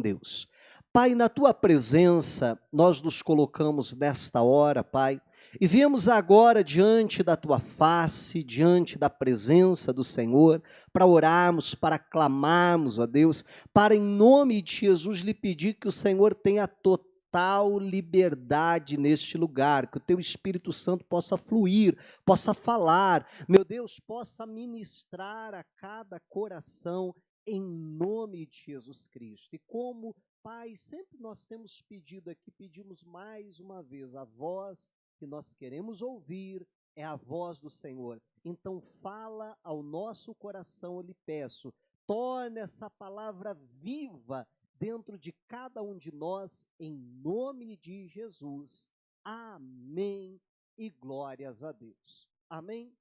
Deus. Pai, na tua presença, nós nos colocamos nesta hora, Pai, e viemos agora diante da tua face, diante da presença do Senhor, para orarmos, para clamarmos a Deus, para em nome de Jesus lhe pedir que o Senhor tenha total liberdade neste lugar, que o teu Espírito Santo possa fluir, possa falar, meu Deus, possa ministrar a cada coração em nome de Jesus Cristo. E como, Pai, sempre nós temos pedido aqui, pedimos mais uma vez, a voz que nós queremos ouvir é a voz do Senhor. Então fala ao nosso coração, eu lhe peço, torne essa palavra viva dentro de cada um de nós, em nome de Jesus. Amém e glórias a Deus. Amém?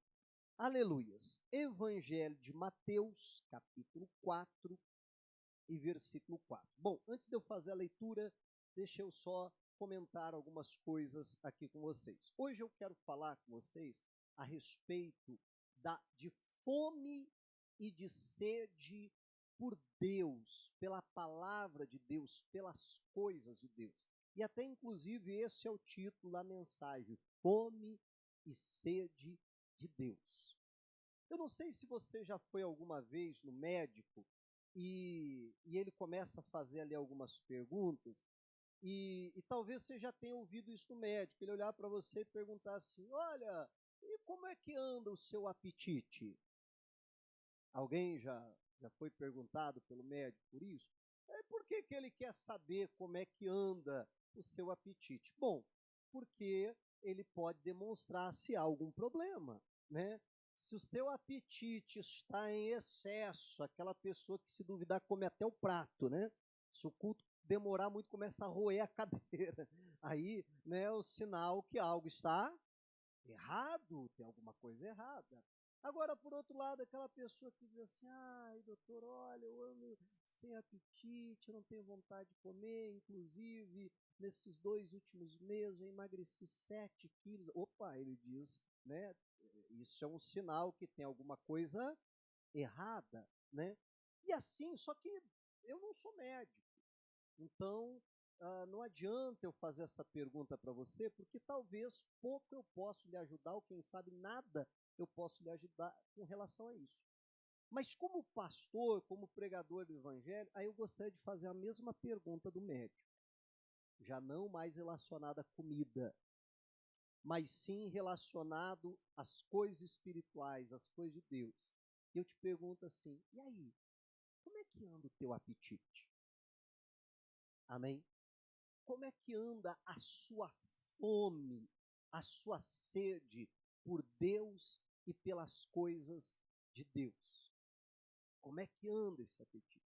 Aleluias. Evangelho de Mateus, capítulo 4 e versículo 4. Bom, antes de eu fazer a leitura, deixa eu só comentar algumas coisas aqui com vocês. Hoje eu quero falar com vocês a respeito de fome e de sede por Deus, pela palavra de Deus, pelas coisas de Deus. E até inclusive esse é o título da mensagem, fome e sede de Deus. Eu não sei se você já foi alguma vez no médico e ele começa a fazer ali algumas perguntas e talvez você já tenha ouvido isso do médico, ele olhar para você e perguntar assim, olha, e como é que anda o seu apetite? Alguém já foi perguntado pelo médico por isso? Por que ele quer saber como é que anda o seu apetite? Bom, porque ele pode demonstrar se há algum problema, né? Se o seu apetite está em excesso, aquela pessoa que se duvidar come até o prato, né? Se o culto demorar muito, começa a roer a cadeira. Aí, né, é o sinal que algo está errado, tem alguma coisa errada. Agora, por outro lado, aquela pessoa que diz assim, ai, doutor, olha, eu ando sem apetite, eu não tenho vontade de comer, inclusive, nesses 2 últimos meses eu emagreci 7 quilos. Opa, ele diz, né, isso é um sinal que tem alguma coisa errada, né? E assim, só que eu não sou médico, então não adianta eu fazer essa pergunta para você, porque talvez pouco eu possa lhe ajudar, ou quem sabe nada eu posso lhe ajudar com relação a isso. Mas como pastor, como pregador do evangelho, aí eu gostaria de fazer a mesma pergunta do médico, já não mais relacionada à comida, mas sim relacionado às coisas espirituais, às coisas de Deus. E eu te pergunto assim, e aí, como é que anda o teu apetite? Amém? Como é que anda a sua fome, a sua sede por Deus e pelas coisas de Deus? Como é que anda esse apetite?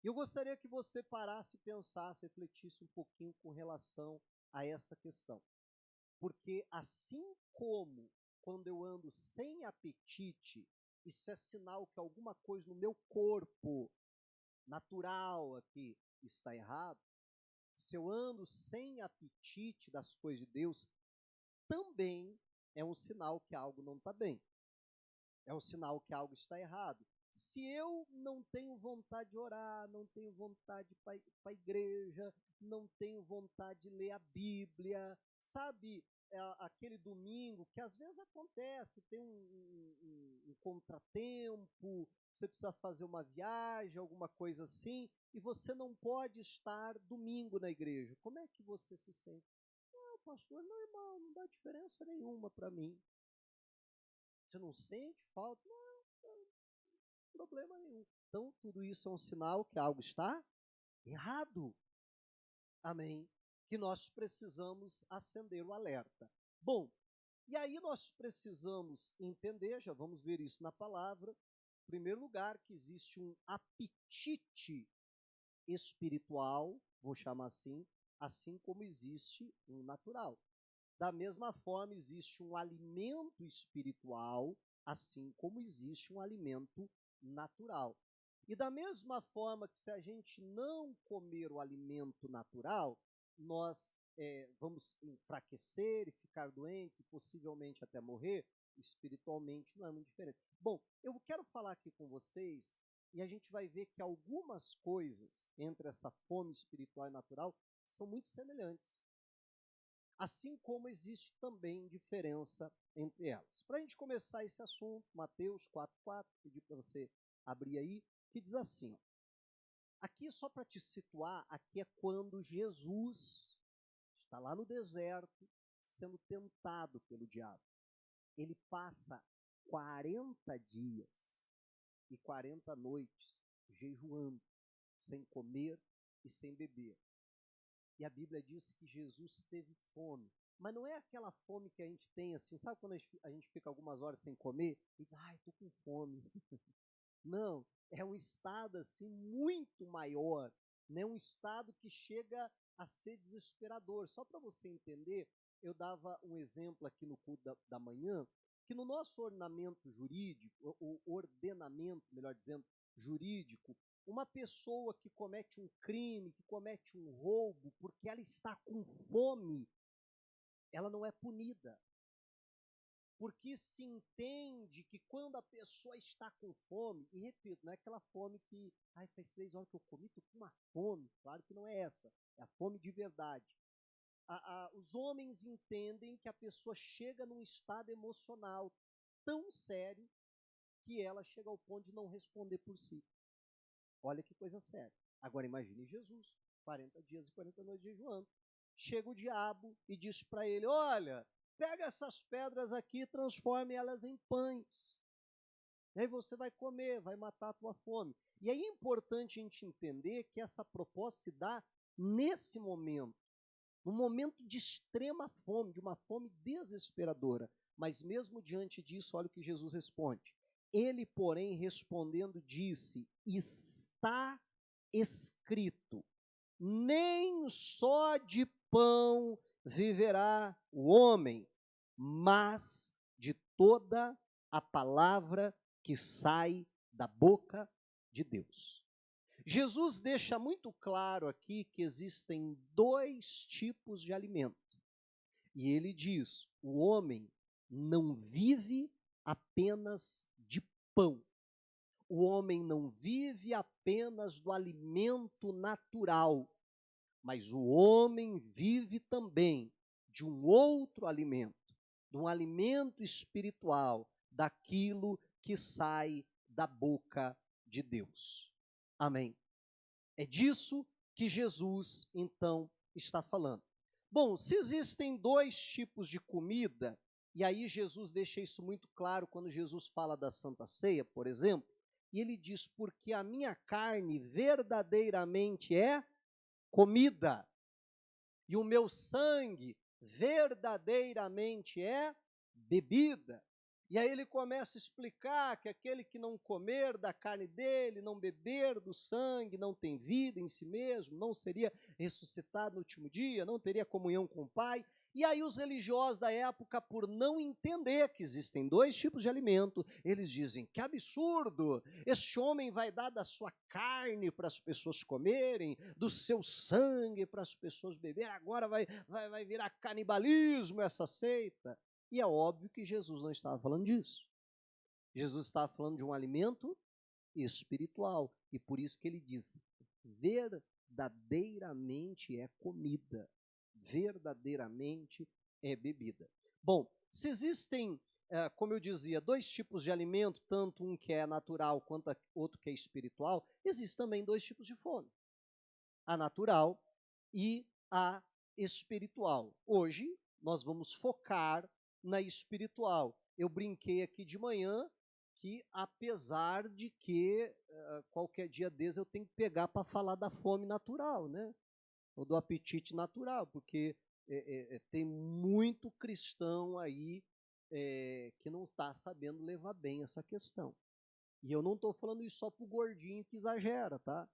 Eu gostaria que você parasse, pensasse, refletisse um pouquinho com relação a essa questão. Porque assim como quando eu ando sem apetite, isso é sinal que alguma coisa no meu corpo natural aqui está errado. Se eu ando sem apetite das coisas de Deus, também é um sinal que algo não está bem. É um sinal que algo está errado. Se eu não tenho vontade de orar, não tenho vontade de ir para a igreja, não tenho vontade de ler a Bíblia, sabe, aquele domingo que às vezes acontece, tem um contratempo, você precisa fazer uma viagem, alguma coisa assim, e você não pode estar domingo na igreja. Como é que você se sente? Ah, pastor, normal, não dá diferença nenhuma para mim. Você não sente falta? Não, problema nenhum. Então, tudo isso é um sinal que algo está errado. Amém? Que nós precisamos acender o alerta. Bom, e aí nós precisamos entender, já vamos ver isso na palavra, em primeiro lugar, que existe um apetite espiritual, vou chamar assim como existe um natural. Da mesma forma, existe um alimento espiritual, assim como existe um alimento natural. E da mesma forma que se a gente não comer o alimento natural, nós vamos enfraquecer e ficar doentes e possivelmente até morrer, espiritualmente não é muito diferente. Bom, eu quero falar aqui com vocês E a gente vai ver que algumas coisas entre essa fome espiritual e natural são muito semelhantes. Assim como existe também diferença entre elas. Para a gente começar esse assunto, Mateus 4,4, pedi para você abrir aí, que diz assim, ó, aqui só para te situar, aqui é quando Jesus está lá no deserto, sendo tentado pelo diabo. Ele passa 40 dias e 40 noites jejuando, sem comer e sem beber. E a Bíblia diz que Jesus teve fome. Mas não é aquela fome que a gente tem assim, sabe quando a gente fica algumas horas sem comer e diz, ai, estou com fome. Não, é um estado assim muito maior, né? Um estado que chega a ser desesperador. Só para você entender, eu dava um exemplo aqui no culto da manhã, que no nosso ordenamento jurídico, o ordenamento, melhor dizendo, jurídico, uma pessoa que comete um crime, que comete um roubo, porque ela está com fome, ela não é punida. Porque se entende que quando a pessoa está com fome, e repito, não é aquela fome que, ai, faz 3 horas que eu comi, estou com uma fome. Claro que não é essa, é a fome de verdade. Os homens entendem que a pessoa chega num estado emocional tão sério que ela chega ao ponto de não responder por si. Olha que coisa séria. Agora imagine Jesus, 40 dias e 40 noites jejuando. Chega o diabo e diz para ele, olha, pega essas pedras aqui e transforme elas em pães. E aí você vai comer, vai matar a tua fome. E aí é importante a gente entender que essa proposta se dá nesse momento, num momento de extrema fome, de uma fome desesperadora. Mas mesmo diante disso, olha o que Jesus responde. Ele, porém, respondendo, disse, está escrito, nem só de pão viverá o homem, mas de toda a palavra que sai da boca de Deus. Jesus deixa muito claro aqui que existem 2 tipos de alimento. E ele diz: o homem não vive apenas de pão. O homem não vive apenas do alimento natural, mas o homem vive também de um outro alimento, de um alimento espiritual, daquilo que sai da boca de Deus. Amém. É disso que Jesus, então, está falando. Bom, se existem 2 tipos de comida, e aí Jesus deixa isso muito claro quando Jesus fala da Santa Ceia, por exemplo, e ele diz, porque a minha carne verdadeiramente é comida, e o meu sangue verdadeiramente é bebida. E aí ele começa a explicar que aquele que não comer da carne dele, não beber do sangue, não tem vida em si mesmo, não seria ressuscitado no último dia, não teria comunhão com o Pai. E aí os religiosos da época, por não entender que existem 2 tipos de alimento, eles dizem, que absurdo, este homem vai dar da sua carne para as pessoas comerem, do seu sangue para as pessoas beberem, agora vai virar canibalismo essa seita. E é óbvio que Jesus não estava falando disso. Jesus estava falando de um alimento espiritual. E por isso que ele diz, verdadeiramente é comida, verdadeiramente é bebida. Bom, se existem, como eu dizia, 2 tipos de alimento, tanto um que é natural quanto outro que é espiritual, existem também 2 tipos de fome. A natural e a espiritual. Hoje nós vamos focar na espiritual. Eu brinquei aqui de manhã que, apesar de que qualquer dia desses eu tenho que pegar para falar da fome natural, né? Ou do apetite natural, porque tem muito cristão aí que não está sabendo levar bem essa questão. E eu não estou falando isso só para o gordinho que exagera, tá?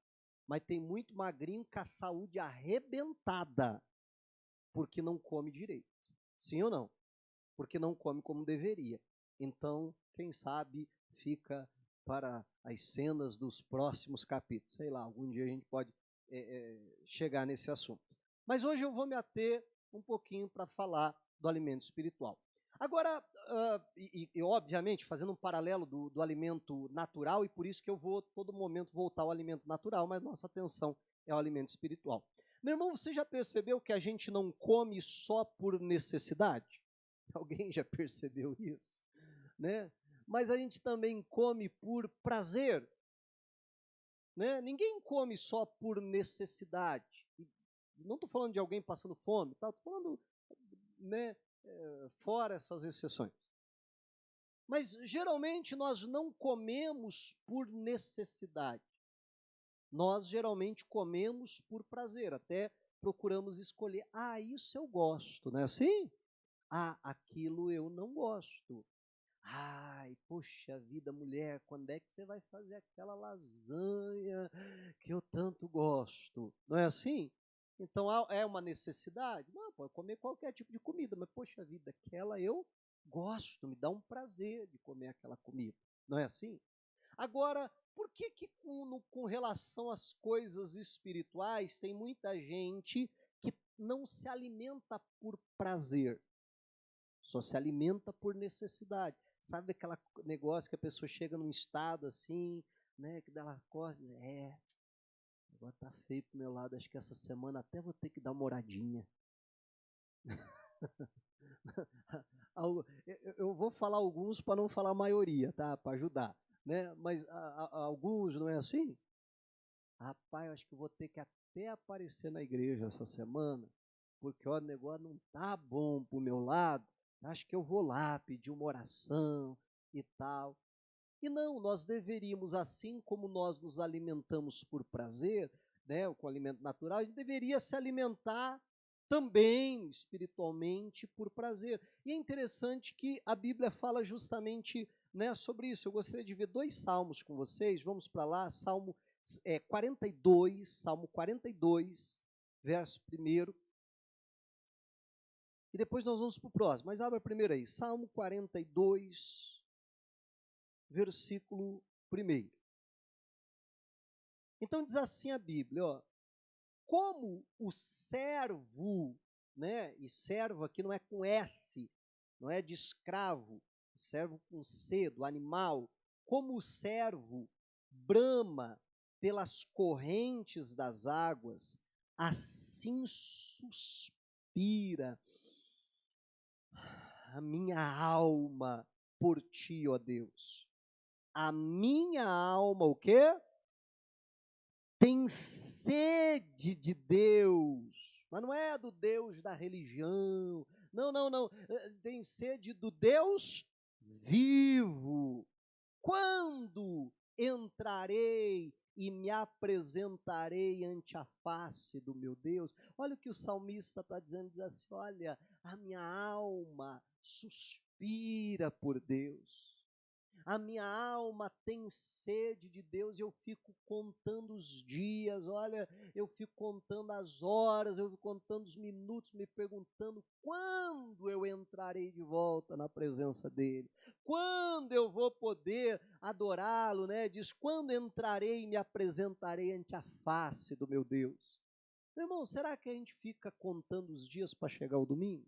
Mas tem muito magrinho com a saúde arrebentada, porque não come direito. Sim ou não? Porque não come como deveria. Então, quem sabe, fica para as cenas dos próximos capítulos. Sei lá, algum dia a gente pode chegar nesse assunto. Mas hoje eu vou me ater um pouquinho para falar do alimento espiritual. Agora, obviamente, fazendo um paralelo do alimento natural, e por isso que eu vou todo momento voltar ao alimento natural, mas nossa atenção é o alimento espiritual. Meu irmão, você já percebeu que a gente não come só por necessidade? Alguém já percebeu isso? Né? Mas a gente também come por prazer. Né? Ninguém come só por necessidade. Não estou falando de alguém passando fome, estou falando, né, fora essas exceções. Mas geralmente nós não comemos por necessidade. Nós geralmente comemos por prazer, até procuramos escolher. Ah, isso eu gosto, não é assim? Ah, aquilo eu não gosto. Ai, poxa vida, mulher, quando é que você vai fazer aquela lasanha que eu tanto gosto? Não é assim? Então, é uma necessidade? Não, pode comer qualquer tipo de comida, mas poxa vida, aquela eu gosto, me dá um prazer de comer aquela comida. Não é assim? Agora, por que com relação às coisas espirituais tem muita gente que não se alimenta por prazer, só se alimenta por necessidade? Sabe aquele negócio que a pessoa chega num estado assim, né, que dá ela acorda e diz, agora tá feio pro meu lado, acho que essa semana até vou ter que dar uma oradinha. Eu vou falar alguns para não falar a maioria, tá? Para ajudar, né? Mas alguns, não é assim? Rapaz, eu acho que eu vou ter que até aparecer na igreja essa semana, porque ó, o negócio não tá bom pro meu lado. Acho que eu vou lá pedir uma oração e tal. E não, nós deveríamos, assim como nós nos alimentamos por prazer, né, com alimento natural, a gente deveria se alimentar também espiritualmente por prazer. E é interessante que a Bíblia fala justamente, né, sobre isso. Eu gostaria de ver 2 salmos com vocês. Vamos para lá, Salmo 42, verso 1. E depois nós vamos para o próximo. Mas abra primeiro aí, Salmo 42, versículo 1. Então diz assim a Bíblia, ó, como o servo, né, e servo aqui não é com S, não é de escravo, servo com C, do animal, como o servo brama pelas correntes das águas, assim suspira a minha alma por ti, ó Deus. A minha alma, o quê? Tem sede de Deus, mas não é do Deus da religião, não, tem sede do Deus vivo. Quando entrarei e me apresentarei ante a face do meu Deus? Olha o que o salmista está dizendo, diz assim, olha, a minha alma suspira por Deus. A minha alma tem sede de Deus, eu fico contando os dias, olha, eu fico contando as horas, eu fico contando os minutos, me perguntando quando eu entrarei de volta na presença dEle, quando eu vou poder adorá-lo, né? Diz, quando entrarei e me apresentarei ante a face do meu Deus. Meu irmão, será que a gente fica contando os dias para chegar o domingo?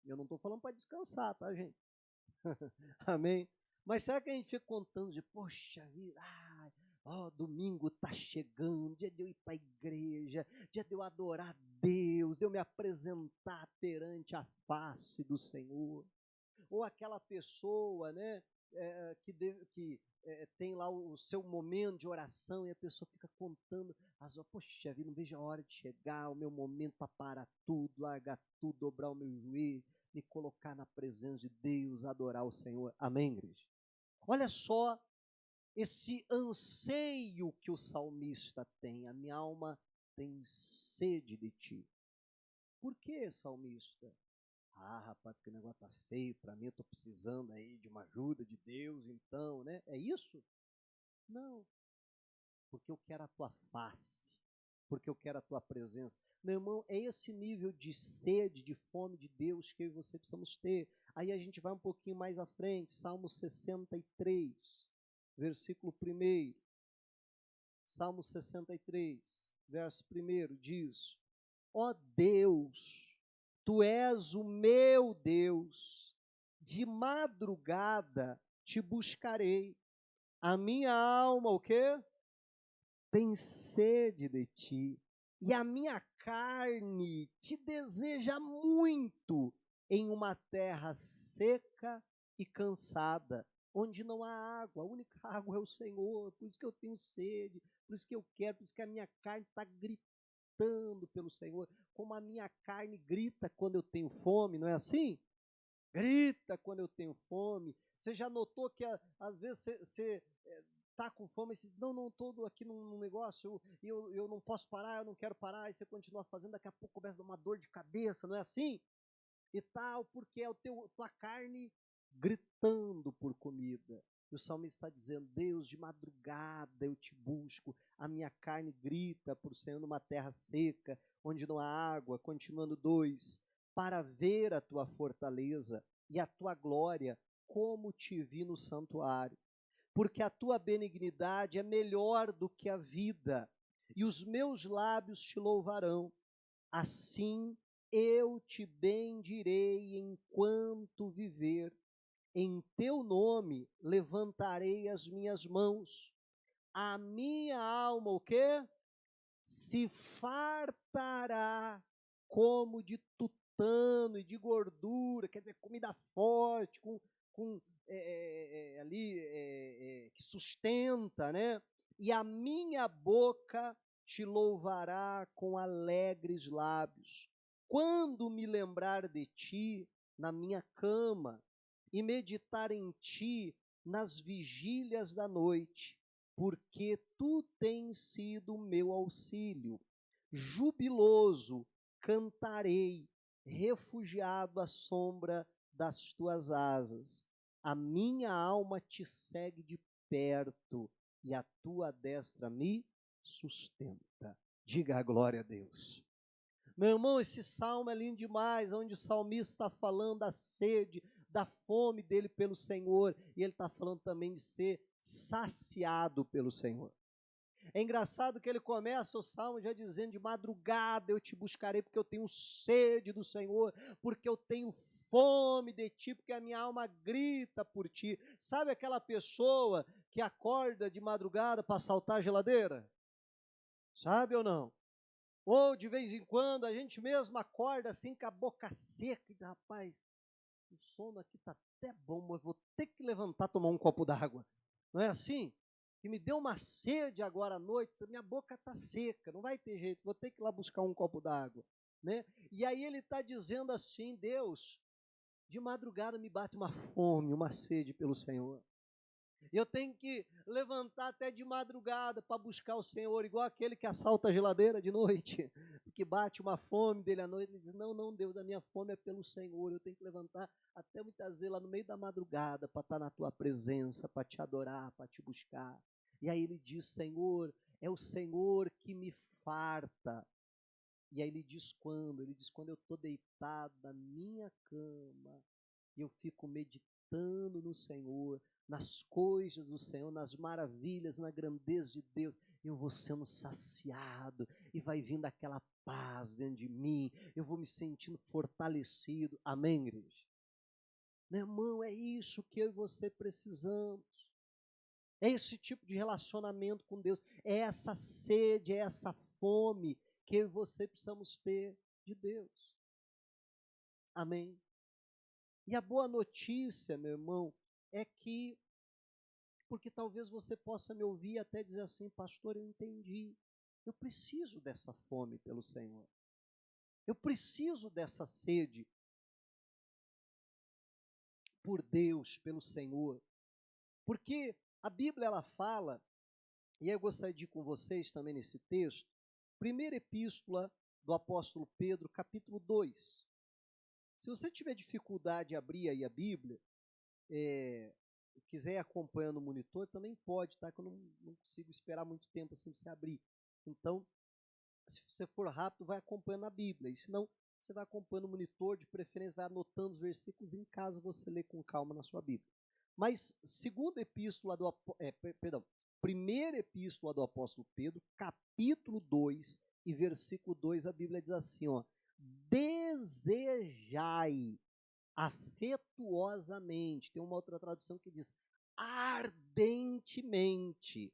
Eu não estou falando para descansar, tá, gente? Amém? Mas será que a gente fica contando de, poxa vida, domingo está chegando, dia de eu ir para a igreja, dia de eu adorar Deus, de eu me apresentar perante a face do Senhor? Ou aquela pessoa, né, que tem lá o seu momento de oração e a pessoa fica contando as horas, poxa vida, não vejo a hora de chegar, o meu momento para parar tudo, largar tudo, dobrar o meu joelho, me colocar na presença de Deus, adorar o Senhor. Amém, igreja? Olha só esse anseio que o salmista tem. A minha alma tem sede de ti. Por que, salmista? Rapaz, porque o negócio tá feio para mim, eu estou precisando aí de uma ajuda de Deus, então, né? É isso? Não. Porque eu quero a tua face. Porque eu quero a tua presença. Meu irmão, é esse nível de sede, de fome de Deus que eu e você precisamos ter. Aí a gente vai um pouquinho mais à frente, Salmo 63, versículo 1. Salmo 63, verso 1 diz: ó Deus, tu és o meu Deus, de madrugada te buscarei. A minha alma, o quê? Tem sede de ti, e a minha carne te deseja muito em uma terra seca e cansada, onde não há água. A única água é o Senhor, por isso que eu tenho sede, por isso que eu quero, por isso que a minha carne está gritando pelo Senhor, como a minha carne grita quando eu tenho fome, não é assim? Grita quando eu tenho fome. Você já notou que às vezes você está com fome e você diz, não, estou aqui num negócio, eu não posso parar, eu não quero parar, e você continua fazendo, daqui a pouco começa a dar uma dor de cabeça, não é assim? E tal, porque é tua carne gritando por comida. E o salmista está dizendo, Deus, de madrugada eu te busco, a minha carne grita por Senhor numa terra seca, onde não há água. Continuando 2, para ver a tua fortaleza e a tua glória, como te vi no santuário. Porque a tua benignidade é melhor do que a vida, e os meus lábios te louvarão. Assim eu te bendirei enquanto viver. Em teu nome levantarei as minhas mãos. A minha alma, o quê? Se fartará como de tutano e de gordura, quer dizer, comida forte, com que sustenta, né? E a minha boca te louvará com alegres lábios. Quando me lembrar de ti na minha cama e meditar em ti nas vigílias da noite, porque tu tens sido o meu auxílio. Jubiloso cantarei, refugiado à sombra das tuas asas. A minha alma te segue de perto e a tua destra me sustenta. Diga a glória a Deus. Meu irmão, esse salmo é lindo demais, onde o salmista está falando da sede, da fome dele pelo Senhor, e ele está falando também de ser saciado pelo Senhor. É engraçado que ele começa o salmo já dizendo, de madrugada eu te buscarei, porque eu tenho sede do Senhor, porque eu tenho fome de ti, porque a minha alma grita por ti. Sabe aquela pessoa que acorda de madrugada para saltar a geladeira? Sabe ou não? Ou de vez em quando a gente mesmo acorda assim com a boca seca e diz, rapaz, o sono aqui está até bom, mas vou ter que levantar e tomar um copo d'água. Não é assim? Que me deu uma sede agora à noite, minha boca está seca, não vai ter jeito, vou ter que ir lá buscar um copo d'água. Né? E aí ele está dizendo assim, Deus, de madrugada me bate uma fome, uma sede pelo Senhor. Eu tenho que levantar até de madrugada para buscar o Senhor, igual aquele que assalta a geladeira de noite, que bate uma fome dele à noite, ele diz, não, Deus, a minha fome é pelo Senhor, eu tenho que levantar até muitas vezes lá no meio da madrugada, para estar na tua presença, para te adorar, para te buscar. E aí ele diz, Senhor, é o Senhor que me farta. E aí ele diz quando? Ele diz, quando eu estou deitado na minha cama, e eu fico meditando no Senhor, nas coisas do Senhor, nas maravilhas, na grandeza de Deus, eu vou sendo saciado, e vai vindo aquela paz dentro de mim, eu vou me sentindo fortalecido. Amém, igreja? Meu irmão, é isso que eu e você precisamos. É esse tipo de relacionamento com Deus, é essa sede, é essa fome que eu e você precisamos ter de Deus. Amém? E a boa notícia, meu irmão, é que, porque talvez você possa me ouvir e até dizer assim, pastor, eu entendi, eu preciso dessa fome pelo Senhor, eu preciso dessa sede por Deus, pelo Senhor, porque a Bíblia ela fala, e aí eu gostaria de ir com vocês também nesse texto, primeira epístola do apóstolo Pedro, capítulo 2. Se você tiver dificuldade de abrir aí a Bíblia, quiser ir acompanhando o monitor, também pode, tá? Que eu não consigo esperar muito tempo assim para você abrir. Então, se você for rápido, vai acompanhando a Bíblia. E se não, você vai acompanhando o monitor, de preferência, vai anotando os versículos em casa, você lê com calma na sua Bíblia. Mas, primeira epístola do apóstolo Pedro, capítulo 2 e versículo 2, a Bíblia diz assim, ó, desejai afetuosamente. Tem uma outra tradução que diz ardentemente,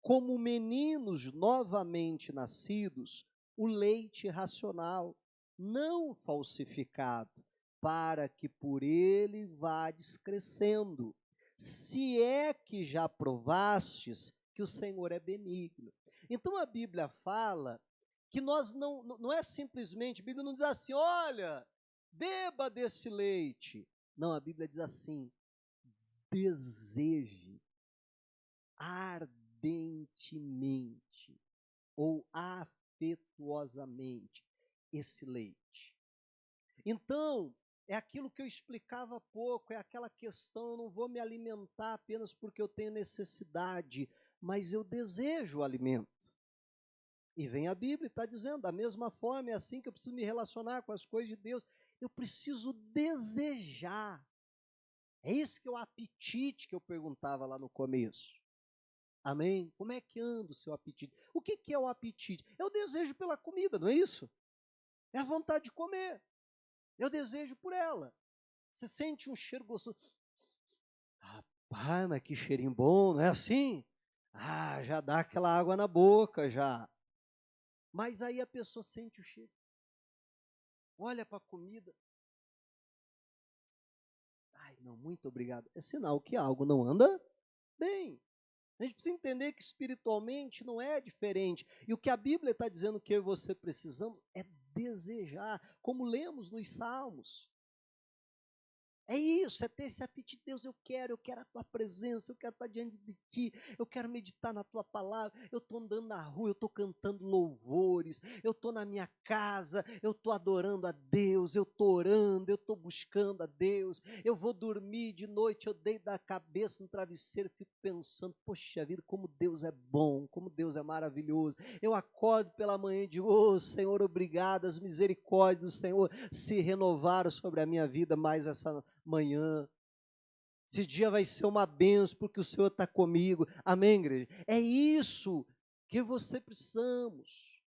como meninos novamente nascidos, o leite racional, não falsificado, para que por ele vades crescendo, se é que já provastes que o Senhor é benigno. Então a Bíblia fala que nós não é simplesmente, a Bíblia não diz assim, olha, beba desse leite. Não, a Bíblia diz assim, deseje ardentemente ou afetuosamente esse leite. Então, é aquilo que eu explicava há pouco, é aquela questão, eu não vou me alimentar apenas porque eu tenho necessidade, mas eu desejo o alimento. E vem a Bíblia e está dizendo, da mesma forma, é assim que eu preciso me relacionar com as coisas de Deus, eu preciso desejar. É esse que é o apetite que eu perguntava lá no começo. Amém? Como é que anda o seu apetite? O que é o apetite? É o desejo pela comida, não é isso? É a vontade de comer. É o desejo por ela. Você sente um cheiro gostoso. Rapaz, mas que cheirinho bom, não é assim? Ah, já dá aquela água na boca, já. Mas aí a pessoa sente o cheiro. Olha para a comida. Ai, não, muito obrigado. É sinal que algo não anda bem. A gente precisa entender que espiritualmente não é diferente. E o que a Bíblia está dizendo que eu e você precisamos é desejar, como lemos nos Salmos. É isso, é ter esse apetite. Deus, eu quero a tua presença, eu quero estar diante de ti, eu quero meditar na tua palavra. Eu estou andando na rua, eu estou cantando louvores, eu estou na minha casa, eu estou adorando a Deus, eu estou orando, eu estou buscando a Deus. Eu vou dormir de noite, eu deito a cabeça no travesseiro, fico pensando, poxa vida, como Deus é bom, como Deus é maravilhoso. Eu acordo pela manhã e digo, oh Senhor, obrigado, as misericórdias do Senhor se renovaram sobre a minha vida mais essa manhã. Esse dia vai ser uma bênção porque o Senhor está comigo. Amém, igreja? É isso que você precisamos.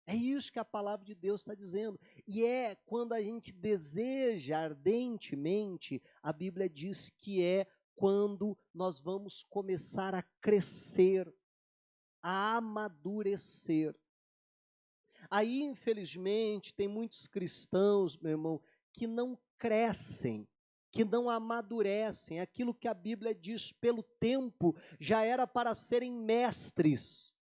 É isso que a palavra de Deus está dizendo. E é quando a gente deseja ardentemente, a Bíblia diz que é quando nós vamos começar a crescer, a amadurecer. Aí, infelizmente, tem muitos cristãos, meu irmão, que não crescem, que não amadurecem. Aquilo que a Bíblia diz pelo tempo já era para serem mestres,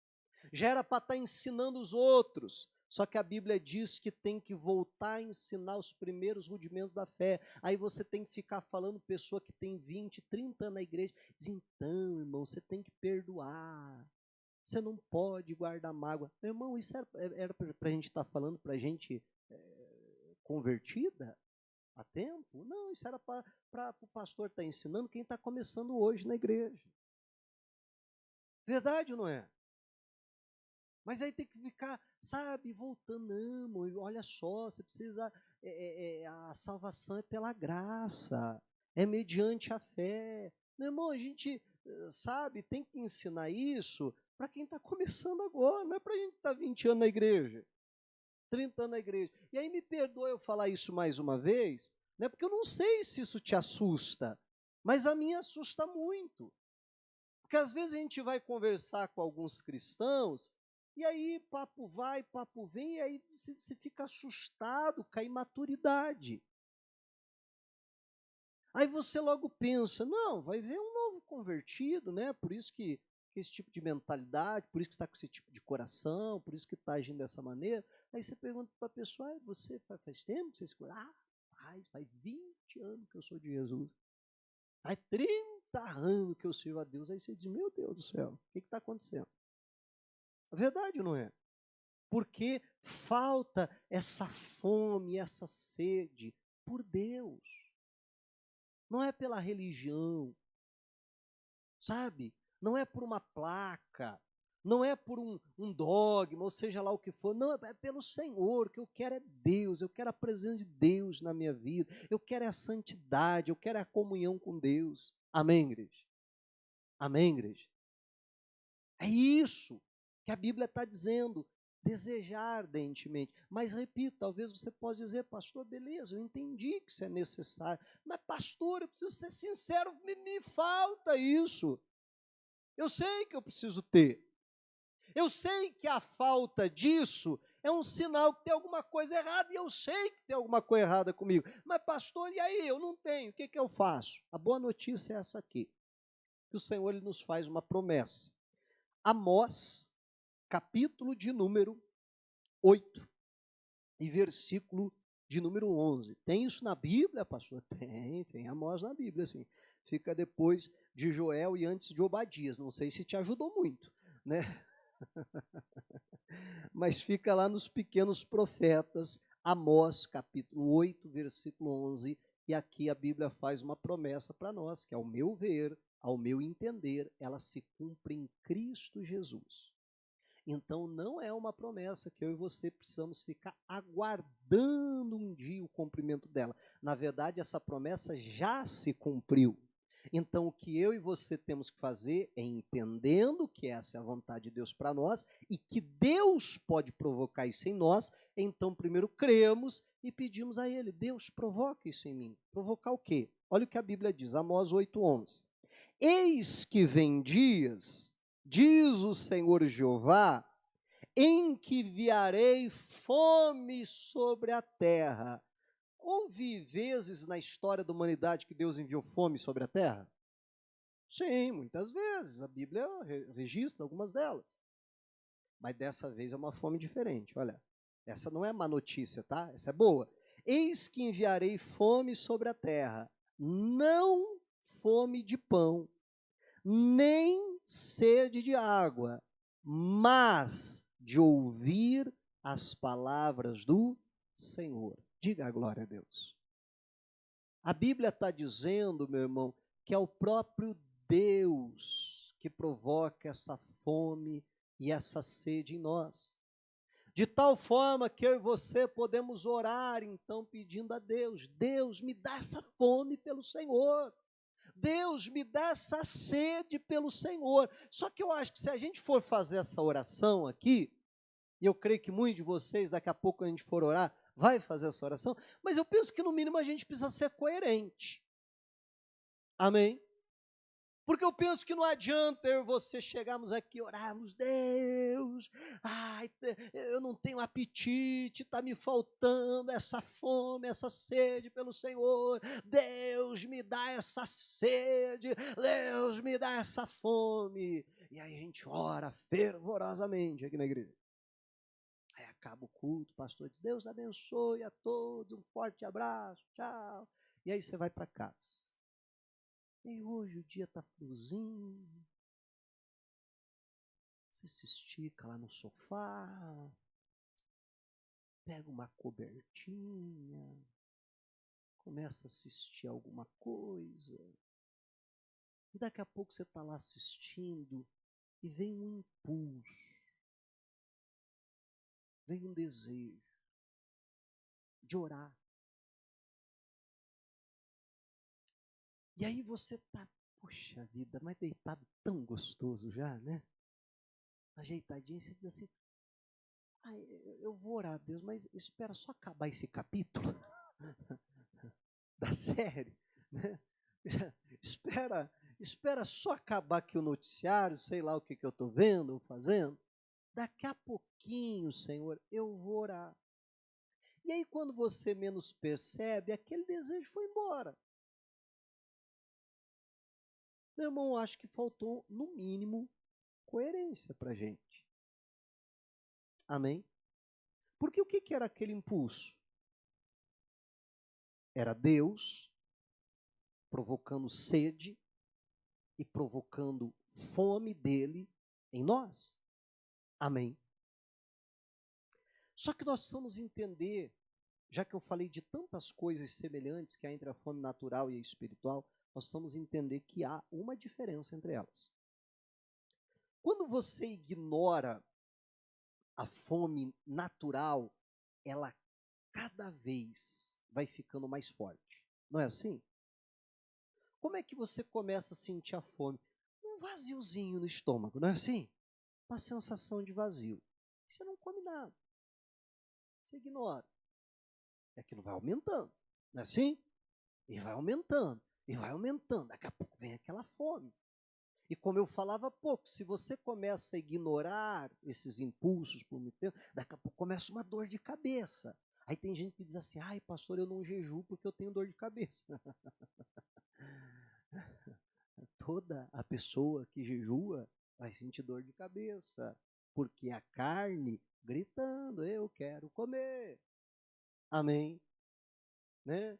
já era para estar ensinando os outros. Só que a Bíblia diz que tem que voltar a ensinar os primeiros rudimentos da fé. Aí você tem que ficar falando, pessoa que tem 20, 30 anos na igreja, diz, então, irmão, você tem que perdoar. Você não pode guardar mágoa. Meu irmão, isso era para a gente estar falando para a gente convertida a tempo? Não, isso era para o pastor estar ensinando quem está começando hoje na igreja. Verdade ou não é? Mas aí tem que ficar, sabe, voltando, não, olha só, você precisa, a salvação é pela graça, é mediante a fé. Meu irmão, a gente, sabe, tem que ensinar isso para quem está começando agora, não é para a gente estar 20 anos na igreja, 30 anos na igreja. E aí me perdoa eu falar isso mais uma vez, né, porque eu não sei se isso te assusta, mas a mim assusta muito. Porque às vezes a gente vai conversar com alguns cristãos, e aí papo vai, papo vem, e aí você fica assustado com a imaturidade. Aí você logo pensa, não, vai ver um novo convertido, né? Por isso que esse tipo de mentalidade, por isso que está com esse tipo de coração, por isso que está agindo dessa maneira. Aí você pergunta para a pessoa, ah, você faz tempo que você se conhece? Ah, faz 20 anos que eu sou de Jesus. Faz 30 anos que eu sirvo a Deus. Aí você diz, meu Deus do céu, o que está acontecendo? A verdade não é? Porque falta essa fome, essa sede por Deus. Não é pela religião, sabe? Não é por uma placa, não é por um dogma, ou seja lá o que for. Não, é pelo Senhor, que eu quero é Deus, eu quero a presença de Deus na minha vida, eu quero a santidade, eu quero a comunhão com Deus. Amém, igreja? Amém, igreja? É isso que a Bíblia está dizendo. desejar ardentemente. Mas repito, talvez você possa dizer, pastor, beleza, eu entendi que isso é necessário, mas pastor, eu preciso ser sincero, me falta isso. Eu sei que eu preciso ter. Eu sei que a falta disso é um sinal que tem alguma coisa errada, e eu sei que tem alguma coisa errada comigo. Mas pastor, e aí? Eu não tenho, o que eu faço? A boa notícia é essa aqui, que o Senhor ele nos faz uma promessa. Amós, capítulo de número 8 e versículo de número 11. Tem isso na Bíblia, pastor? Tem Amós na Bíblia, sim. Fica depois de Joel e antes de Obadias. Não sei se te ajudou muito, né? Mas fica lá nos pequenos profetas, Amós, capítulo 8, versículo 11, e aqui a Bíblia faz uma promessa para nós, que ao meu ver, ao meu entender, ela se cumpre em Cristo Jesus. Então, não é uma promessa que eu e você precisamos ficar aguardando um dia o cumprimento dela. Na verdade, essa promessa já se cumpriu. Então, o que eu e você temos que fazer é entendendo que essa é a vontade de Deus para nós e que Deus pode provocar isso em nós, então, primeiro cremos e pedimos a Ele, Deus, provoca isso em mim. Provocar o quê? Olha o que a Bíblia diz, Amós 8:11. Eis que vem dias, diz o Senhor Jeová, em que enviarei fome sobre a terra. Houve vezes na história da humanidade que Deus enviou fome sobre a terra? Sim, muitas vezes. A Bíblia registra algumas delas. Mas dessa vez é uma fome diferente. Olha, essa não é má notícia, tá? Essa é boa. Eis que enviarei fome sobre a terra, não fome de pão, nem sede de água, mas de ouvir as palavras do Senhor. Diga a glória a Deus. A Bíblia está dizendo, meu irmão, que é o próprio Deus que provoca essa fome e essa sede em nós. De tal forma que eu e você podemos orar, então, pedindo a Deus, Deus, me dá essa fome pelo Senhor. Deus, me dá essa sede pelo Senhor. Só que eu acho que se a gente for fazer essa oração aqui, e eu creio que muitos de vocês, daqui a pouco a gente for orar, vai fazer essa oração, mas eu penso que no mínimo a gente precisa ser coerente. Amém? Porque eu penso que não adianta eu e você chegarmos aqui e orarmos, Deus, ai, eu não tenho apetite, está me faltando essa fome, essa sede pelo Senhor, Deus me dá essa sede, Deus me dá essa fome. E aí a gente ora fervorosamente aqui na igreja. Aí acaba o culto, o pastor diz, Deus abençoe a todos, um forte abraço, tchau. E aí você vai para casa. E hoje o dia está friozinho, você se estica lá no sofá, pega uma cobertinha, começa a assistir alguma coisa, e daqui a pouco você está lá assistindo e vem um impulso, vem um desejo de orar. E aí você está, poxa vida, mas deitado tão gostoso já, né? Ajeitadinho, você diz assim, eu vou orar a Deus, mas espera só acabar esse capítulo da série, né? espera só acabar aqui o noticiário, sei lá o que eu estou vendo ou fazendo. Daqui a pouquinho, Senhor, eu vou orar. E aí, quando você menos percebe, aquele desejo foi embora. Meu irmão, acho que faltou, no mínimo, coerência para a gente. Amém? Porque o que era aquele impulso? Era Deus provocando sede e provocando fome dele em nós. Amém? Só que nós precisamos entender, já que eu falei de tantas coisas semelhantes que há entre a fome natural e a espiritual, nós precisamos entender que há uma diferença entre elas. Quando você ignora a fome natural, ela cada vez vai ficando mais forte. Não é assim? Como é que você começa a sentir a fome? Um vaziozinho no estômago, não é assim? Uma sensação de vazio. Você não come nada. Você ignora. E aquilo vai aumentando. Não é assim? E vai aumentando. E vai aumentando. Daqui a pouco vem aquela fome. E como eu falava há pouco, se você começa a ignorar esses impulsos por muito tempo, daqui a pouco começa uma dor de cabeça. Aí tem gente que diz assim, ai pastor, eu não jejuo porque eu tenho dor de cabeça. Toda a pessoa que jejua vai sentir dor de cabeça, porque a carne gritando, eu quero comer. Amém? Né?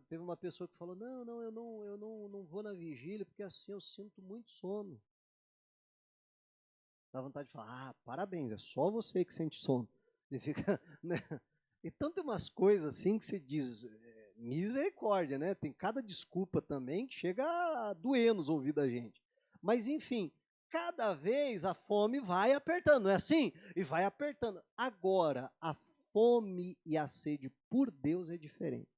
Teve uma pessoa que falou, não, eu não vou na vigília, porque assim eu sinto muito sono. Dá vontade de falar, parabéns, é só você que sente sono. E fica, né? Então tem umas coisas assim que você diz, misericórdia, né? Tem cada desculpa também que chega a doer nos ouvidos da gente. Mas enfim, cada vez a fome vai apertando, não é assim? E vai apertando. Agora, a fome e a sede por Deus é diferente.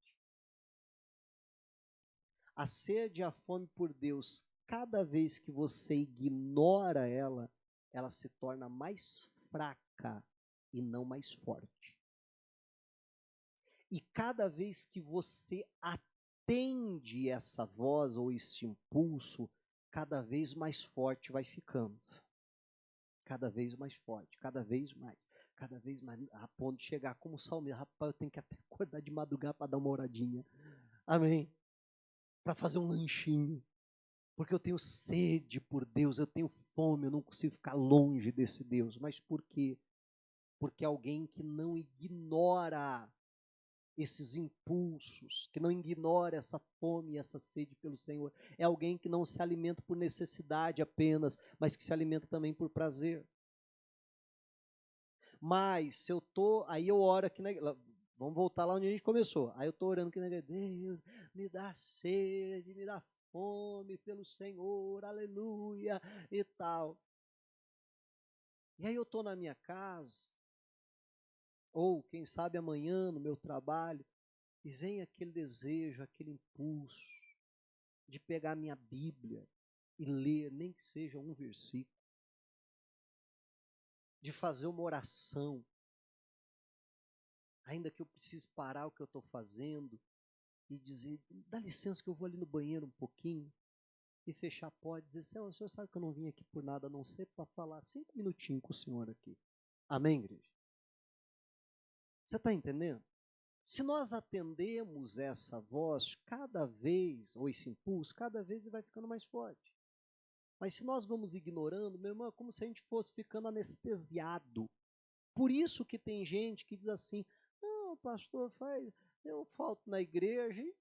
A sede e a fome por Deus, cada vez que você ignora ela, ela se torna mais fraca e não mais forte. E cada vez que você atende essa voz ou esse impulso, cada vez mais forte vai ficando. Cada vez mais forte, cada vez mais, a ponto de chegar como salmista. Rapaz, eu tenho que até acordar de madrugada para dar uma oradinha. Amém? Para fazer um lanchinho. Porque eu tenho sede por Deus, eu tenho fome, eu não consigo ficar longe desse Deus. Mas por quê? Porque alguém que não ignora esses impulsos, que não ignora essa fome e essa sede pelo Senhor, é alguém que não se alimenta por necessidade apenas, mas que se alimenta também por prazer. Mas se eu tô, aí eu oro aqui na igreja, vamos voltar lá onde a gente começou. Aí eu tô orando aqui na igreja, Deus, me dá sede, me dá fome pelo Senhor, aleluia, e tal. E aí eu tô na minha casa, ou quem sabe amanhã no meu trabalho, e vem aquele desejo, aquele impulso de pegar a minha Bíblia e ler, nem que seja um versículo, de fazer uma oração, ainda que eu precise parar o que eu estou fazendo e dizer, dá licença que eu vou ali no banheiro um pouquinho, e fechar a porta e dizer, Senhor, o senhor sabe que eu não vim aqui por nada, a não ser para falar 5 minutinhos com o senhor aqui. Amém, igreja? Você está entendendo? Se nós atendemos essa voz cada vez, ou esse impulso, cada vez ele vai ficando mais forte. Mas se nós vamos ignorando, meu irmão, é como se a gente fosse ficando anestesiado. Por isso que tem gente que diz assim, não, pastor, eu falto na igreja, e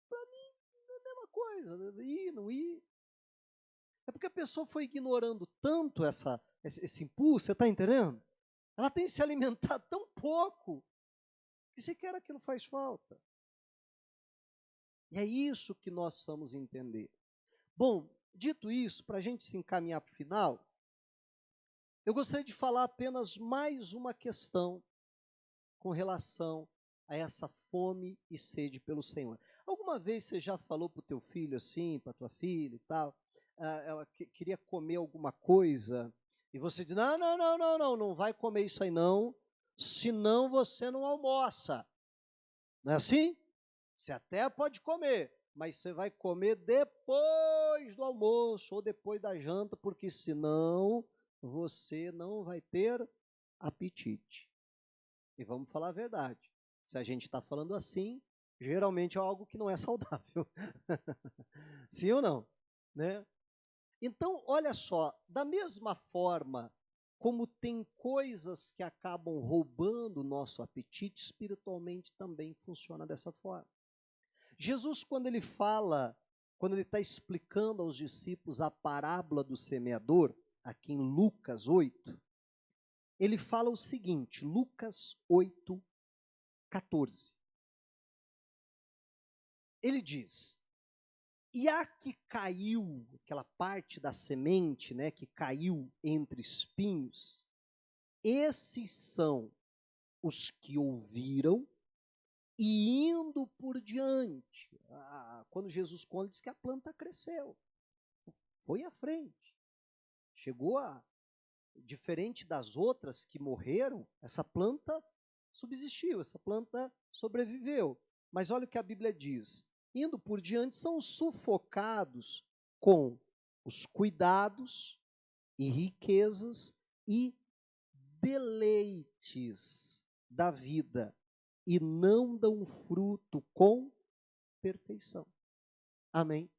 para mim é a mesma coisa, ir, não ir. É porque a pessoa foi ignorando tanto esse impulso, você está entendendo? Ela tem se alimentado tão pouco, que sequer aquilo faz falta. E é isso que nós precisamos entender. Bom, dito isso, para a gente se encaminhar para o final, eu gostaria de falar apenas mais uma questão com relação a essa fome e sede pelo Senhor. Alguma vez você já falou para o teu filho assim, para a tua filha e tal, ela queria comer alguma coisa, e você diz, não vai comer isso aí não, senão você não almoça. Não é assim? Você até pode comer, mas você vai comer depois do almoço ou depois da janta, porque senão você não vai ter apetite. E vamos falar a verdade. Se a gente está falando assim, geralmente é algo que não é saudável. Sim ou não? Né? Então, olha só, da mesma forma como tem coisas que acabam roubando o nosso apetite, espiritualmente também funciona dessa forma. Jesus, quando ele fala, quando ele está explicando aos discípulos a parábola do semeador, aqui em Lucas 8, ele fala o seguinte, Lucas 8, 14. Ele diz, e a que caiu, aquela parte da semente, né, que caiu entre espinhos, esses são os que ouviram e indo por diante. Quando Jesus conta, diz que a planta cresceu, foi à frente, chegou diferente das outras que morreram, essa planta subsistiu, essa planta sobreviveu. Mas olha o que a Bíblia diz: indo por diante, são sufocados com os cuidados e riquezas e deleites da vida, e não dão fruto com perfeição. Amém?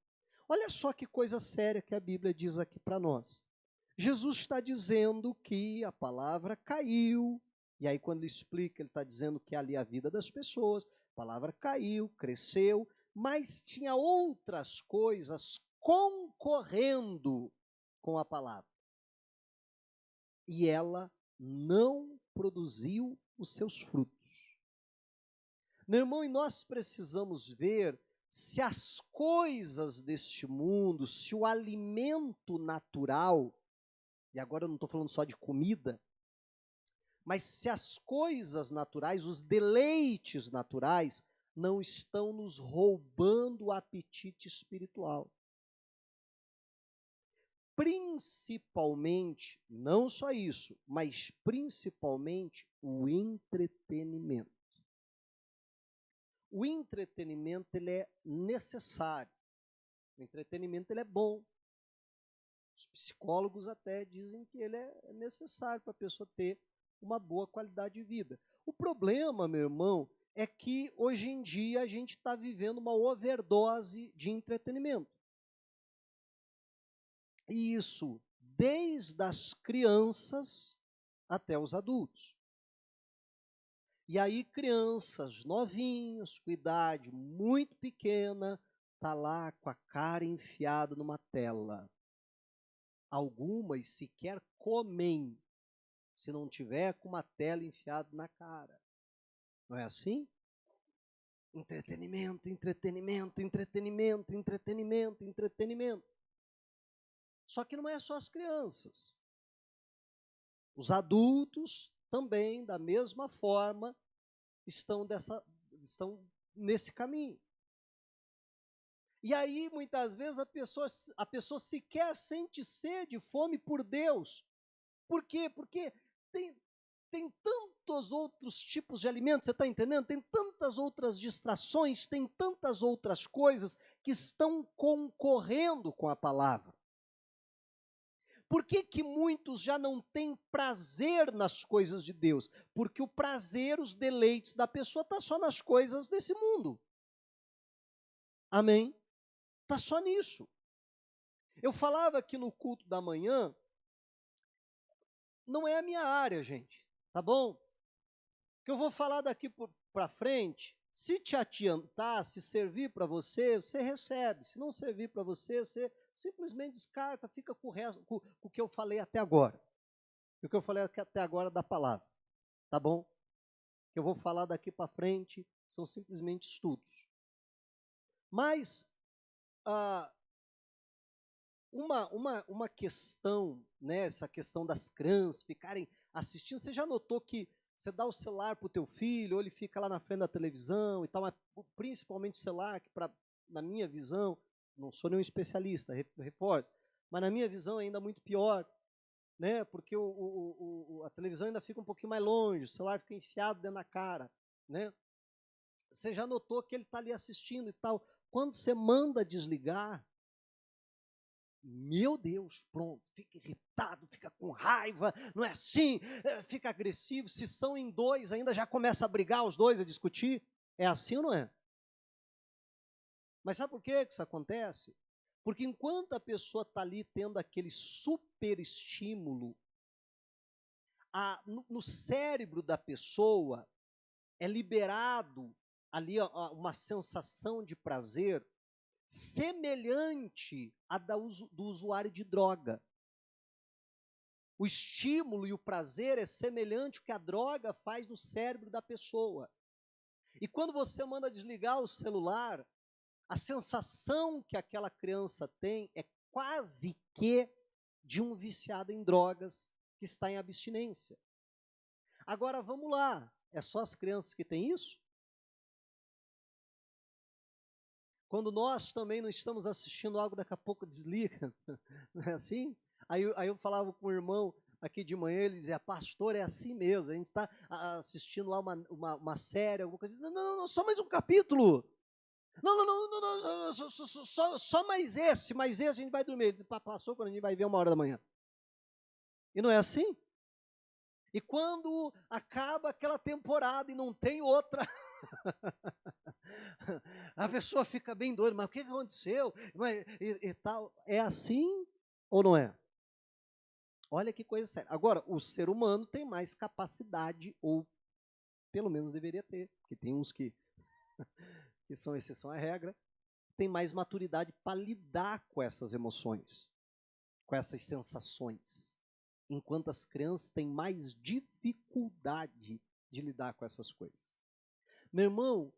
Olha só que coisa séria que a Bíblia diz aqui para nós. Jesus está dizendo que a palavra caiu, e aí quando ele explica, ele está dizendo que ali a vida das pessoas, a palavra caiu, cresceu, mas tinha outras coisas concorrendo com a palavra. E ela não produziu os seus frutos. Meu irmão, e nós precisamos ver se as coisas deste mundo, se o alimento natural, e agora eu não estou falando só de comida, mas se as coisas naturais, os deleites naturais, não estão nos roubando o apetite espiritual. Principalmente, não só isso, mas principalmente o entretenimento. O entretenimento, ele é necessário. O entretenimento, ele é bom. Os psicólogos até dizem que ele é necessário para a pessoa ter uma boa qualidade de vida. O problema, meu irmão, é que hoje em dia a gente está vivendo uma overdose de entretenimento. E isso desde as crianças até os adultos. E aí crianças novinhos, com idade muito pequena, tá lá com a cara enfiada numa tela. Algumas sequer comem, se não tiver com uma tela enfiada na cara. Não é assim? Entretenimento, entretenimento, entretenimento, entretenimento, entretenimento. Só que não é só as crianças. Os adultos também, da mesma forma, estão nesse caminho. E aí, muitas vezes, a pessoa sequer sente sede, fome por Deus. Por quê? Porque tem tantos outros tipos de alimentos, você está entendendo? Tem tantas outras distrações, tem tantas outras coisas que estão concorrendo com a palavra. Por que muitos já não têm prazer nas coisas de Deus? Porque o prazer, os deleites da pessoa está só nas coisas desse mundo. Amém? Está só nisso. Eu falava aqui no culto da manhã, não é a minha área, gente, tá bom? O que eu vou falar daqui para frente, se te adiantar, se servir para você, você recebe. Se não servir para você, você simplesmente descarta, fica com o resto, com o que eu falei até agora. O que eu falei até agora da palavra, tá bom? O que eu vou falar daqui para frente são simplesmente estudos. Mas uma questão, né, essa questão das crianças ficarem assistindo, você já notou que você dá o celular para o teu filho, ou ele fica lá na frente da televisão e tal, mas principalmente o celular, que na minha visão, não sou nenhum especialista, reforço, mas na minha visão é ainda muito pior, né, porque a televisão ainda fica um pouquinho mais longe, o celular fica enfiado dentro da cara, né? Você já notou que ele está ali assistindo e tal. Quando você manda desligar, meu Deus, pronto, fica irritado, fica com raiva, não é assim, fica agressivo. Se são em dois, ainda já começa a brigar os dois, a discutir. É assim ou não é? Mas sabe por que isso acontece? Porque enquanto a pessoa está ali tendo aquele super estímulo, no cérebro da pessoa é liberado ali uma sensação de prazer semelhante à do usuário de droga. O estímulo e o prazer é semelhante ao que a droga faz no cérebro da pessoa. E quando você manda desligar o celular, a sensação que aquela criança tem é quase que de um viciado em drogas que está em abstinência. Agora vamos lá, é só as crianças que têm isso? Quando nós também não estamos assistindo algo, daqui a pouco desliga, não é assim? Aí eu falava com o irmão, aqui de manhã, ele dizia, pastor, é assim mesmo, a gente está assistindo lá uma série, alguma coisa, não, só mais um capítulo. Não, só mais esse a gente vai dormir. Ele disse, passou quando a gente vai ver 1h da manhã. E não é assim? E quando acaba aquela temporada e não tem outra, a pessoa fica bem doida, mas o que aconteceu? E tal. É assim ou não é? Olha que coisa séria. Agora, o ser humano tem mais capacidade, ou pelo menos deveria ter, porque tem uns que são exceção à regra, tem mais maturidade para lidar com essas emoções, com essas sensações. Enquanto as crianças têm mais dificuldade de lidar com essas coisas. Meu irmão,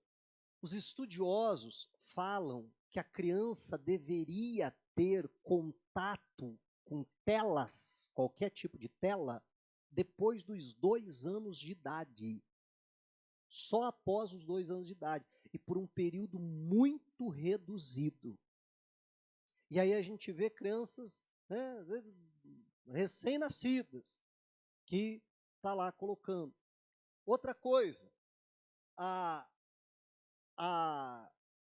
os estudiosos falam que a criança deveria ter contato com telas, qualquer tipo de tela, depois dos 2 anos de idade. Só após os 2 anos de idade. E por um período muito reduzido. E aí a gente vê crianças, né, às vezes, recém-nascidas, que está lá colocando. Outra coisa,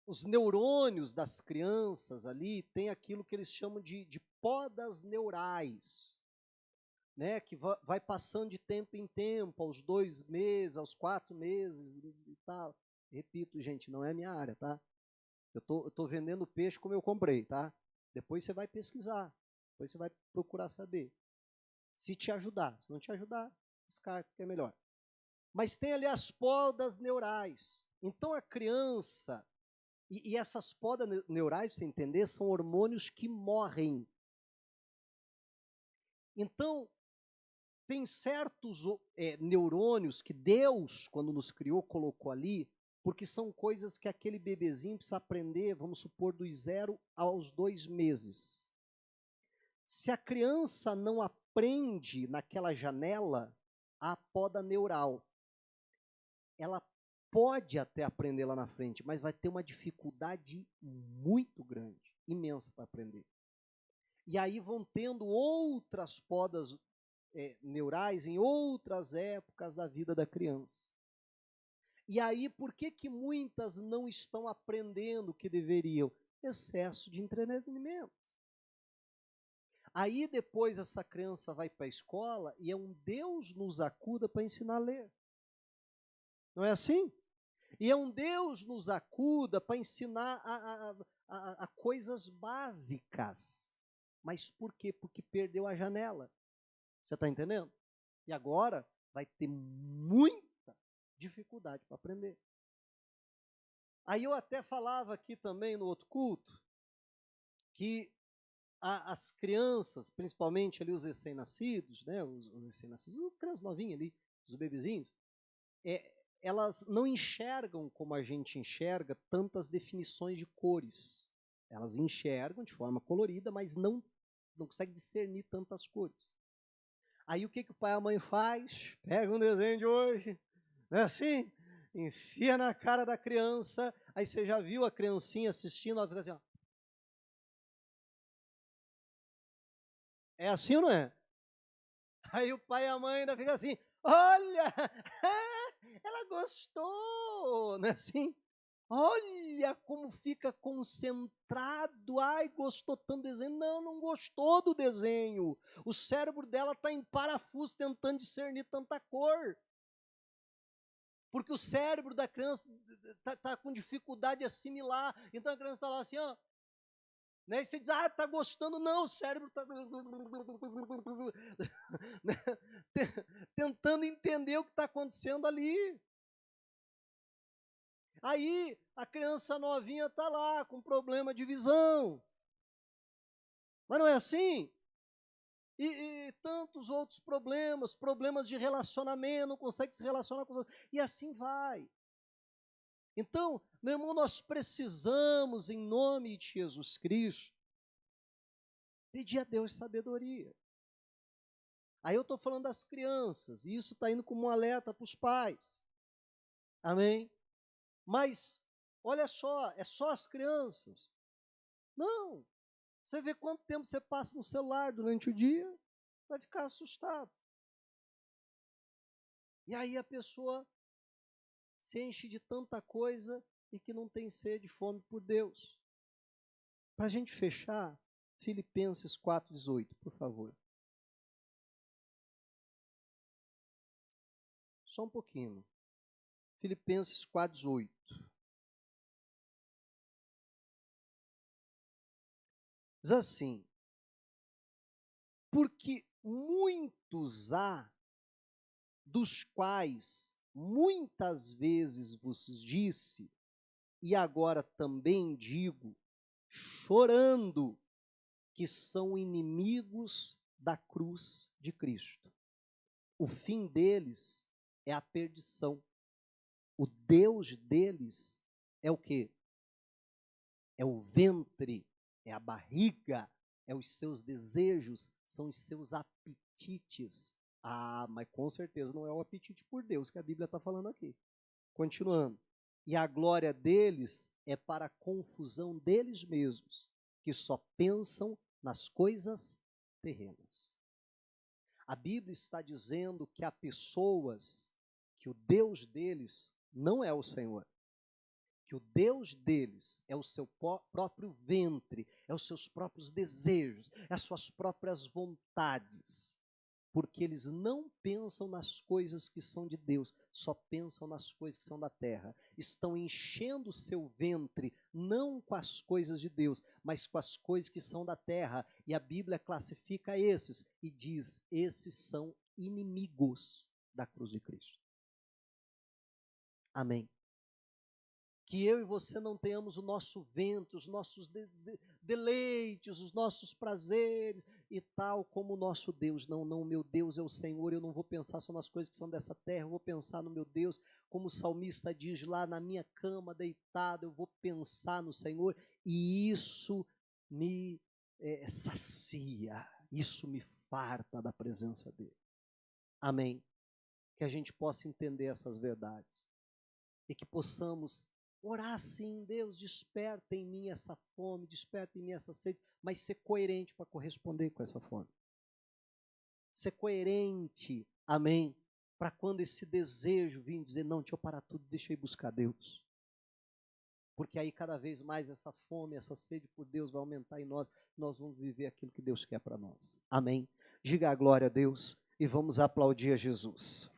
os neurônios das crianças ali tem aquilo que eles chamam de podas neurais, né, que vai passando de tempo em tempo, aos 2 meses, aos 4 meses e tal. Repito, gente, não é a minha área, tá? Eu tô vendendo peixe como eu comprei, tá? Depois você vai pesquisar, depois você vai procurar saber. Se te ajudar, se não te ajudar, descarta, que é melhor. Mas tem ali as podas neurais. Então a criança, e essas podas neurais, para você entender, são hormônios que morrem. Então, tem certos neurônios que Deus, quando nos criou, colocou ali, porque são coisas que aquele bebezinho precisa aprender, vamos supor, dos 0 aos 2 meses. Se a criança não aprende naquela janela a poda neural, ela pode até aprender lá na frente, mas vai ter uma dificuldade muito grande, imensa para aprender. E aí vão tendo outras podas neurais em outras épocas da vida da criança. E aí, por que muitas não estão aprendendo o que deveriam? Excesso de entretenimento. Aí depois essa criança vai para a escola e é um Deus nos acuda para ensinar a ler. Não é assim? E é um Deus nos acuda para ensinar a coisas básicas. Mas por quê? Porque perdeu a janela. Você está entendendo? E agora vai ter muita dificuldade para aprender. Aí eu até falava aqui também no outro culto, que as crianças, principalmente ali os recém-nascidos, né, os recém-nascidos, as crianças novinhas ali, os bebezinhos, elas não enxergam como a gente enxerga tantas definições de cores. Elas enxergam de forma colorida, mas não conseguem discernir tantas cores. Aí o que o pai e a mãe faz? Pega um desenho de hoje, não é assim? Enfia na cara da criança, aí você já viu a criancinha assistindo, ela fica assim, ó. É assim ou não é? Aí o pai e a mãe ainda ficam assim, olha, ela gostou, não é assim? Olha como fica concentrado, ai, gostou tanto do desenho. Não gostou do desenho. O cérebro dela está em parafuso tentando discernir tanta cor. Porque o cérebro da criança está com dificuldade de assimilar. Então a criança está lá assim, ó. Né? E você diz, está gostando. Não, o cérebro está tentando entender o que está acontecendo ali. Aí a criança novinha está lá com problema de visão. Mas não é assim? E tantos outros problemas de relacionamento, não consegue se relacionar com os outros. E assim vai. Então, meu irmão, nós precisamos, em nome de Jesus Cristo, pedir a Deus sabedoria. Aí eu estou falando das crianças, e isso está indo como um alerta para os pais. Amém? Mas, olha só, é só as crianças? Não. Você vê quanto tempo você passa no celular durante o dia? vai ficar assustado. E aí a pessoa se enche de tanta coisa e que não tem sede e fome por Deus. Para a gente fechar, Filipenses 4,18, por favor. Só um pouquinho. Filipenses 4,18. Diz assim: porque muitos há, dos quais muitas vezes vos disse, e agora também digo, chorando, que são inimigos da cruz de Cristo. O fim deles é a perdição. O Deus deles é o quê? É o ventre, é a barriga, é os seus desejos, são os seus apetites. Ah, mas com certeza não é o apetite por Deus que a Bíblia está falando aqui. Continuando. E a glória deles é para a confusão deles mesmos, que só pensam nas coisas terrenas. A Bíblia está dizendo que há pessoas que o Deus deles não é o Senhor, que o Deus deles é o seu próprio ventre, é os seus próprios desejos, é as suas próprias vontades, porque eles não pensam nas coisas que são de Deus, só pensam nas coisas que são da terra. Estão enchendo o seu ventre não com as coisas de Deus, mas com as coisas que são da terra. E a Bíblia classifica esses e diz: esses são inimigos da cruz de Cristo. Amém. Que eu e você não tenhamos o nosso ventre, os nossos deleites, os nossos prazeres e tal como o nosso Deus. Não, não, meu Deus é o Senhor, eu não vou pensar só nas coisas que são dessa terra, eu vou pensar no meu Deus, como o salmista diz lá, na minha cama deitado, eu vou pensar no Senhor e isso me sacia, isso me farta da presença dEle. Amém. Que a gente possa entender essas verdades e que possamos orar sim: Deus, desperta em mim essa fome, desperta em mim essa sede, mas ser coerente para corresponder com essa fome. Ser coerente, amém, para quando esse desejo vir dizer: não, deixa eu parar tudo, deixa eu ir buscar Deus. Porque aí cada vez mais essa fome, essa sede por Deus vai aumentar em nós, nós vamos viver aquilo que Deus quer para nós. Amém. Diga a glória a Deus e vamos aplaudir a Jesus.